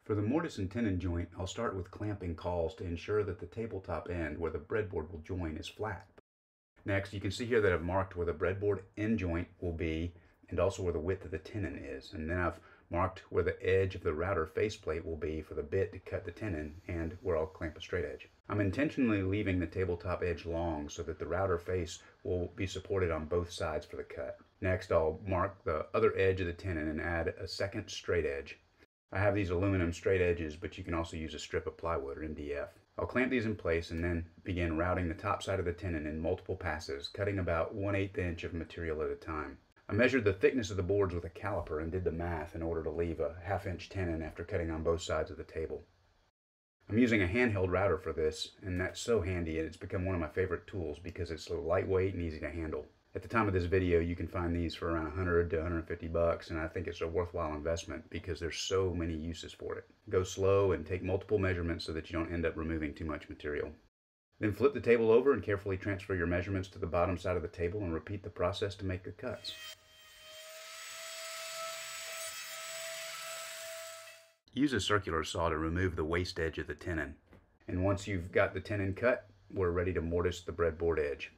For the mortise and tenon joint, I'll start with clamping cawls to ensure that the tabletop end where the breadboard will join is flat. Next, you can see here that I've marked where the breadboard end joint will be and also where the width of the tenon is. And then I've marked where the edge of the router faceplate will be for the bit to cut the tenon and where I'll clamp a straight edge. I'm intentionally leaving the tabletop edge long so that the router face will be supported on both sides for the cut. Next, I'll mark the other edge of the tenon and add a second straight edge. I have these aluminum straight edges, but you can also use a strip of plywood or MDF. I'll clamp these in place and then begin routing the top side of the tenon in multiple passes, cutting about 1/8 inch of material at a time. I measured the thickness of the boards with a caliper and did the math in order to leave a 1/2 inch tenon after cutting on both sides of the table. I'm using a handheld router for this, and that's so handy, and it's become one of my favorite tools because it's so lightweight and easy to handle. At the time of this video, you can find these for around 100 to 150 bucks, and I think it's a worthwhile investment because there's so many uses for it. Go slow and take multiple measurements so that you don't end up removing too much material. Then flip the table over and carefully transfer your measurements to the bottom side of the table and repeat the process to make the cuts. Use a circular saw to remove the waste edge of the tenon. And once you've got the tenon cut, we're ready to mortise the breadboard edge.